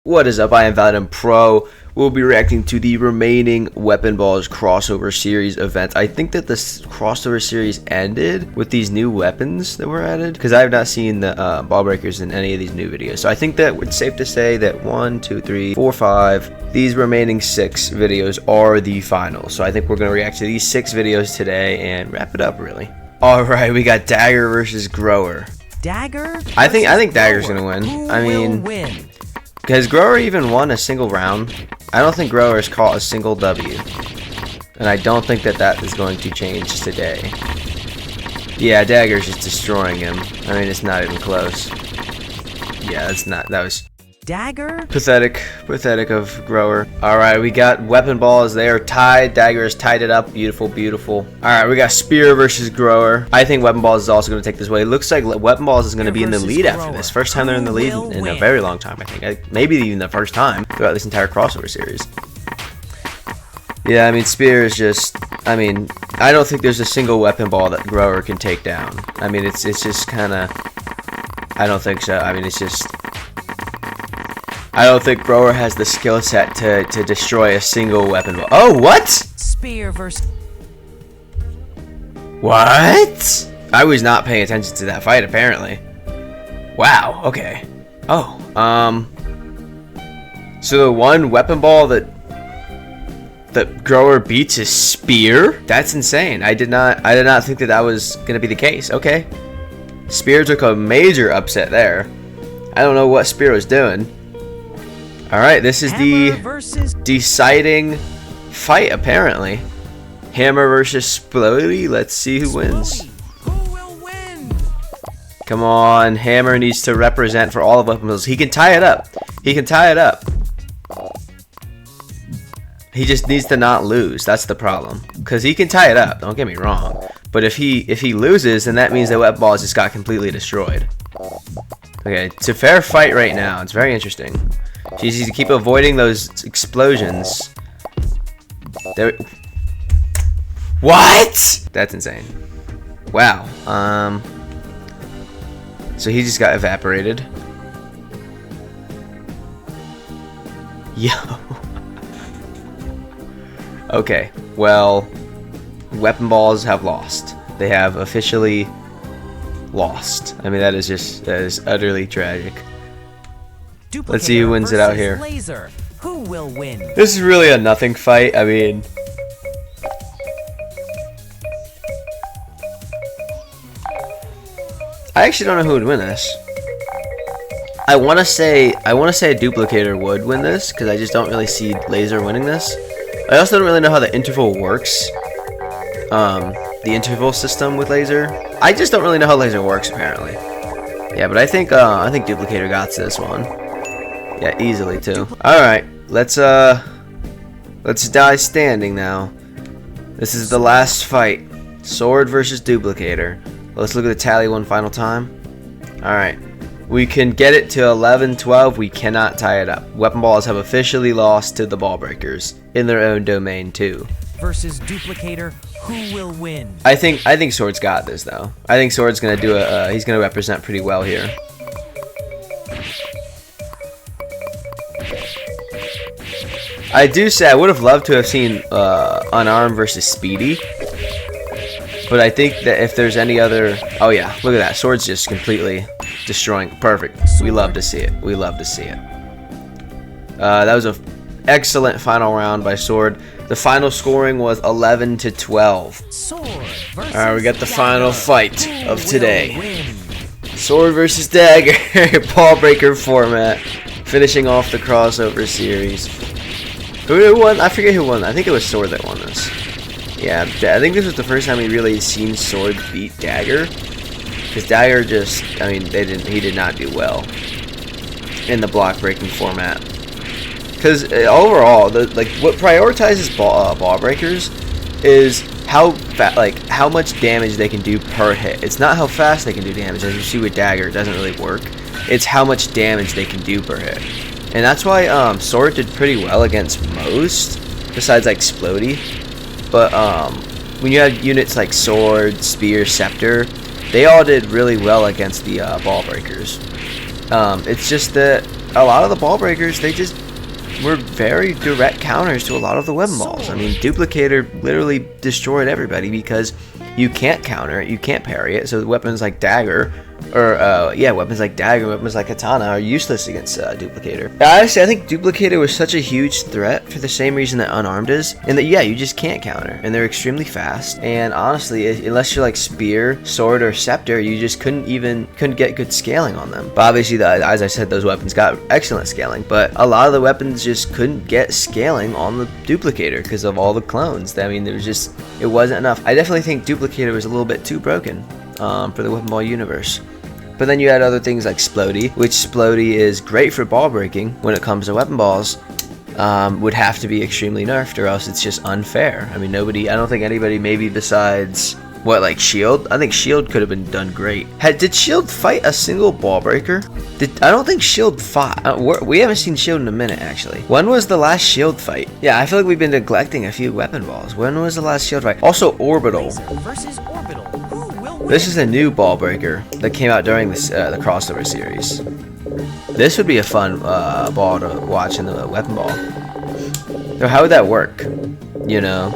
What is up? I am Validum Pro. We'll be reacting to the remaining Weaponballs crossover series events. I think that this crossover series ended with these new weapons that were added, because I have not seen the ball breakers in any of these new videos. So I think that it's safe to say that 1, 2, 3, 4, 5, these remaining 6 videos are the final. So I think we're going to react to these 6 videos today and wrap it up, really. Alright, we got Dagger versus Grower. Dagger? I think Dagger's going to win. I mean, has Grower even won a single round? I don't think Grower has caught a single W. And I don't think that that is going to change today. Yeah, Dagger's just destroying him. I mean, it's not even close. Yeah, that was Dagger? pathetic of Grower. Alright, we got Weaponballs. They are tied. Dagger has tied it up. Beautiful, beautiful. Alright, we got Spear versus Grower. I think Weaponballs is also going to take this way. It looks like Weaponballs is going to be in the lead after this. First time they're in the lead in a very long time, I think. Maybe even the first time throughout this entire crossover series. Yeah, I mean, Spear is just... I mean, I don't think there's a single Weaponball that Grower can take down. I mean, it's just kind of... I don't think so. I mean, it's just... I don't think Grower has the skill set to destroy a single weapon. Oh, what? Spear versus... What? I was not paying attention to that fight, apparently. Wow, okay. Oh, so the one weapon ball that Grower beats is Spear? That's insane. I did not think that was gonna be the case. Okay. Spear took a major upset there. I don't know what Spear was doing. Alright, this is the deciding fight, apparently. Hammer versus Splodey. Let's see who wins. Who will win? Come on, Hammer needs to represent for all of Weaponballs. He can tie it up. He can tie it up. He just needs to not lose. That's the problem. Because he can tie it up, don't get me wrong. But if he loses, then that means that Weaponballs just got completely destroyed. Okay, it's a fair fight right now. It's very interesting. She needs to keep avoiding those explosions. There. What? That's insane. Wow. So he just got evaporated. Yo. Okay. Well, Weaponballs have lost. They have officially lost. I mean, that is utterly tragic. Let's see who wins it out here. Laser. Who will win? This is really a nothing fight. I mean, I actually don't know who would win this. I want to say a Duplicator would win this because I just don't really see Laser winning this. I also don't really know how the interval works. The interval system with Laser. I just don't really know how Laser works apparently. Yeah, but I think Duplicator got this one. Yeah, easily too. Alright, let's die standing now. This is the last fight. Sword versus Duplicator. Let's look at the tally one final time. Alright. We can get it to 11-12. We cannot tie it up. Weaponballs have officially lost to the ball breakers in their own domain too. Versus Duplicator, who will win? I think Sword's got this though. I think Sword's gonna do he's gonna represent pretty well here. I do say I would have loved to have seen Unarmed versus Speedy, but I think that if there's any other, oh yeah, look at that, Sword's just completely destroying. Perfect. We love to see it. We love to see it. That was an excellent final round by Sword. The final scoring was 11-12. All right, we got the final fight of today. Sword versus Dagger, ball breaker format, finishing off the crossover series. Who won? I forget who won. I think it was Sword that won this. Yeah, I think this was the first time we really seen Sword beat Dagger. Because Dagger just, I mean, he did not do well in the block breaking format. Because overall, what prioritizes ball breakers is how much damage they can do per hit. It's not how fast they can do damage. As you see with Dagger, it doesn't really work. It's how much damage they can do per hit. And that's why Sword did pretty well against most, besides like Splodey. But when you have units like Sword, Spear, Scepter, they all did really well against the ball breakers. It's just that a lot of the ball breakers, they just were very direct counters to a lot of the weapon balls. I mean, Duplicator literally destroyed everybody because you can't counter it, you can't parry it. So weapons like Dagger, weapons like Dagger, weapons like Katana are useless against Duplicator. Honestly, I think Duplicator was such a huge threat for the same reason that Unarmed is, and that you just can't counter, and they're extremely fast. And honestly, unless you're like Spear, Sword, or Scepter, you just couldn't get good scaling on them. But obviously, as I said, those weapons got excellent scaling, but a lot of the weapons just couldn't get scaling on the Duplicator because of all the clones. I mean, it wasn't enough. I definitely think Duplicator was a little bit too broken for the Weapon Ball universe. But then you had other things like Splodey, which Splodey is great for ball breaking when it comes to weapon balls. Would have to be extremely nerfed, or else it's just unfair. I mean, I don't think anybody, maybe besides like Shield. I think Shield could have been done great. Did Shield fight a single ball breaker? I don't think Shield fought. We haven't seen Shield in a minute, actually. When was the last Shield fight? Yeah, I feel like we've been neglecting a few weapon balls. When was the last Shield fight? Also, Orbital. Versus Orbital. Who will win? This is a new ball breaker that came out during this the crossover series. This would be a fun ball to watch in the weapon ball. So how would that work? You know?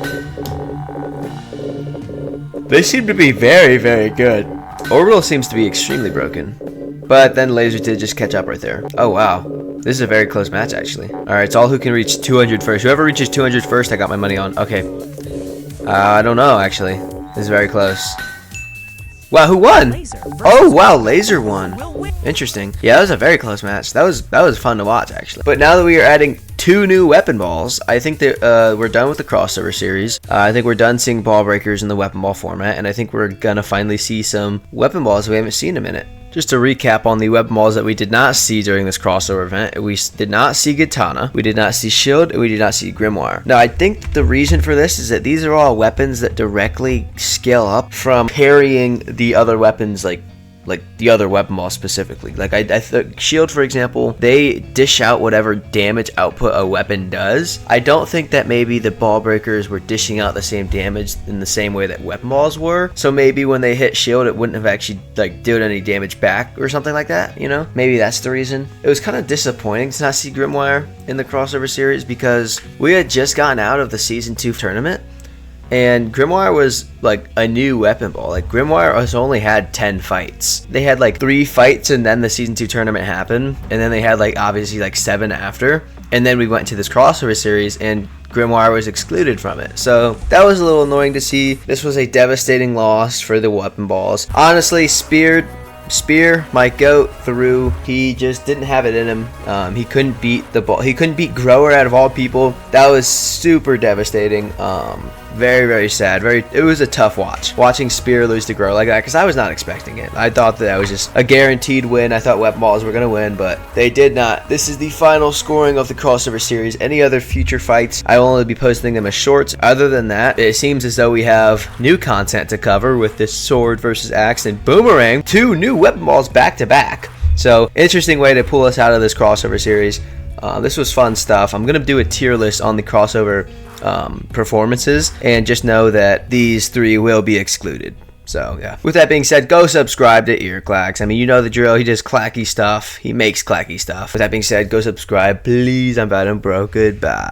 They seem to be very, very good. Orbital seems to be extremely broken. But then Laser did just catch up right there. Oh, wow. This is a very close match, actually. Alright, it's all who can reach 200 first. Whoever reaches 200 first, I got my money on. Okay. I don't know, actually. This is very close. Wow, who won? Oh, wow, Laser won. Interesting. Yeah, that was a very close match. That was fun to watch, actually. But now that we are adding 2 new weapon balls, I think that we're done with the crossover series. I think we're done seeing ball breakers in the weapon ball format, and I think we're gonna finally see some weapon balls we haven't seen in a minute. Just to recap on the weapon balls that we did not see during this crossover event, we did not see Katana, we did not see Shield, and we did not see Grimoire. Now, I think the reason for this is that these are all weapons that directly scale up from parrying the other weapons, like the other weapon ball specifically. Like I Shield, for example, they dish out whatever damage output a weapon does. I don't think that maybe the ball breakers were dishing out the same damage in the same way that weapon balls were. So maybe when they hit Shield, it wouldn't have actually like did any damage back or something like that. You know, maybe that's the reason. It was kind of disappointing to not see Grimoire in the crossover series because we had just gotten out of the season 2 tournament. And Grimoire was like a new weapon ball. Like Grimoire has only had 10 fights. They had like 3 fights and then the season 2 tournament happened. And then they had like obviously like 7 after. And then we went to this crossover series and Grimoire was excluded from it. So that was a little annoying to see. This was a devastating loss for the weapon balls. Honestly, Spear, my goat through. He just didn't have it in him. He couldn't beat the ball. He couldn't beat Grower out of all people. That was super devastating. Very, very sad. It was a tough watch. Watching Spear lose to Grower like that because I was not expecting it. I thought that was just a guaranteed win. I thought Weapon Balls were going to win, but they did not. This is the final scoring of the crossover series. Any other future fights, I will only be posting them as shorts. Other than that, it seems as though we have new content to cover with this Sword versus Axe and Boomerang. 2 new Weapon Balls back to back. So, interesting way to pull us out of this crossover series. This was fun stuff. I'm going to do a tier list on the crossover performances, and just know that these 3 will be excluded. So yeah, with that being said, go subscribe to Earclacks. I mean, you know the drill. He does clacky stuff. He makes clacky stuff. With that being said, go subscribe, please. I'm bad and broke. Goodbye.